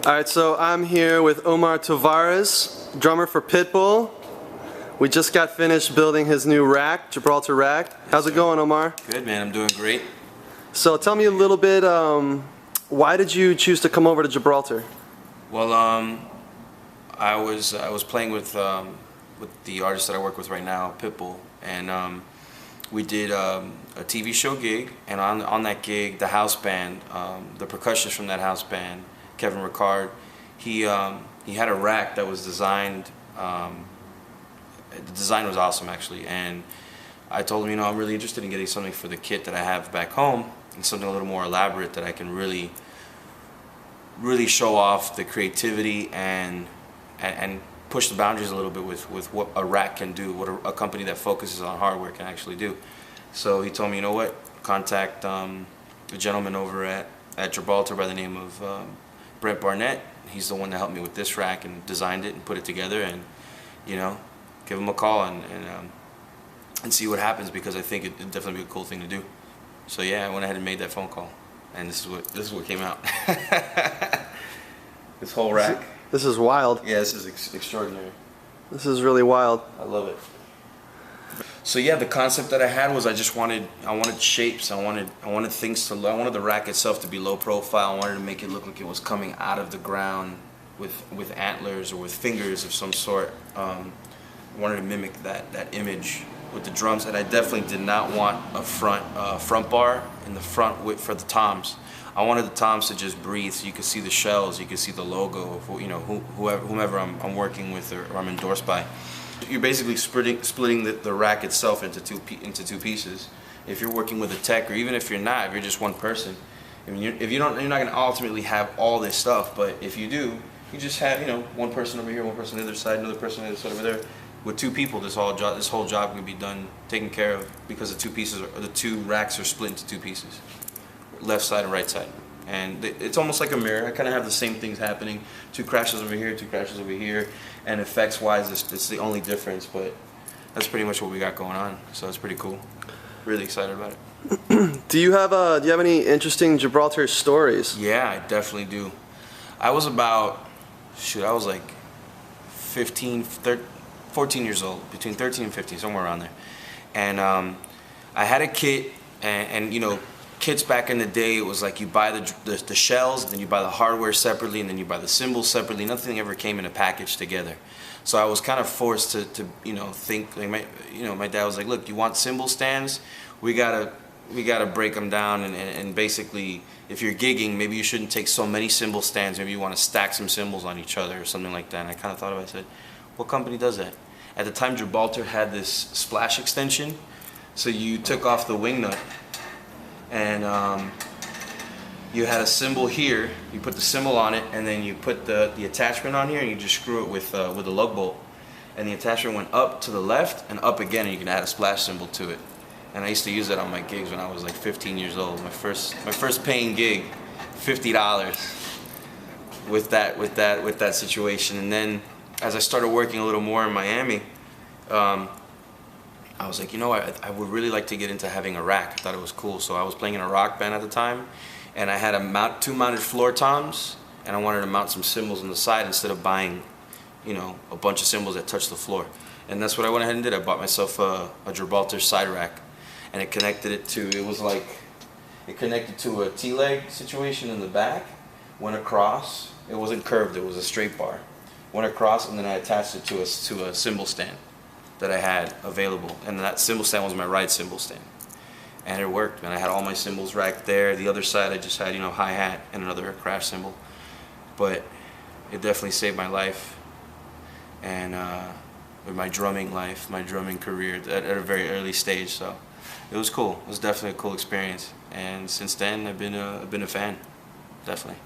Alright, so I'm here with Omar Tavarez, drummer for Pitbull. We just got finished building his new rack, Gibraltar rack. How's it going, Omar? Good, man. I'm doing great. So tell me a little bit, why did you choose to come over to Gibraltar? Well, I was playing with the artist that I work with right now, Pitbull, and we did a TV show gig, and on that gig, the house band, the percussionist from that house band, Kevin Ricard, he had a rack that was designed. The design was awesome, actually, and I told him, you know, I'm really interested in getting something for the kit that I have back home, and something a little more elaborate that I can really show off the creativity and push the boundaries a little bit with what a rack can do, what a company that focuses on hardware can actually do. So he told me, you know what, contact a gentleman over at Gibraltar by the name of Brent Barnett. He's the one that helped me with this rack and designed it and put it together, and you know, give him a call and see what happens, because I think it'd definitely be a cool thing to do. So yeah, I went ahead and made that phone call, and this is what came out. This whole rack. This is wild. Yeah, this is extraordinary. This is really wild. I love it. So yeah, the concept that I had was I wanted shapes. I wanted things to. I wanted the rack itself to be low profile. I wanted to make it look like it was coming out of the ground with antlers or with fingers of some sort. I wanted to mimic that image with the drums, and I definitely did not want a front bar in the front for the toms. I wanted the toms to just breathe, so you could see the shells, you could see the logo of, you know, whomever I'm working with or I'm endorsed by. You're basically splitting the rack itself into two pieces. If you're working with a tech, or even if you're not, if you're just one person, I mean, you're not going to ultimately have all this stuff. But if you do, you just have, you know, one person over here, one person on the other side, another person on the other side over there. With two people, this whole job can be done, taken care of, because the two racks are split into two pieces, left side and right side. And it's almost like a mirror. I kind of have the same things happening. Two crashes over here, two crashes over here, and effects-wise, it's the only difference. But that's pretty much what we got going on. So it's pretty cool. Really excited about it. Do you have any interesting Gibraltar stories? Yeah, I definitely do. I was about, I was like 14 years old, between 13 and 15, somewhere around there. And I had a kit, and you know, kits back in the day, it was like you buy the shells, then you buy the hardware separately, and then you buy the cymbals separately. Nothing ever came in a package together. So I was kind of forced to you know, think, like my dad was like, look, you want cymbal stands? We gotta break them down, and basically, if you're gigging, maybe you shouldn't take so many cymbal stands. Maybe you want to stack some cymbals on each other or something like that. And I kind of thought about it. I said, what company does that? At the time, Gibraltar had this splash extension, so you took off the wing nut, and you had a cymbal here. You put the cymbal on it, and then you put the attachment on here, and you just screw it with a lug bolt. And the attachment went up to the left and up again, and you can add a splash cymbal to it. And I used to use that on my gigs when I was like 15 years old. My first paying gig, $50 with that situation. And then as I started working a little more in Miami, I was like, you know, I would really like to get into having a rack. I thought it was cool. So I was playing in a rock band at the time, and I had two mounted floor toms, and I wanted to mount some cymbals on the side instead of buying, you know, a bunch of cymbals that touch the floor. And that's what I went ahead and did. I bought myself a Gibraltar side rack, and it connected to a T-leg situation in the back, went across. It wasn't curved, it was a straight bar. Went across, and then I attached it to a cymbal stand that I had available, and that cymbal stand was my right cymbal stand, and it worked. And I had all my cymbals racked there. The other side, I just had, you know, hi-hat and another crash cymbal. But it definitely saved my life, and my drumming life, my drumming career at a very early stage. So it was cool. It was definitely a cool experience, and since then I've been a fan, definitely.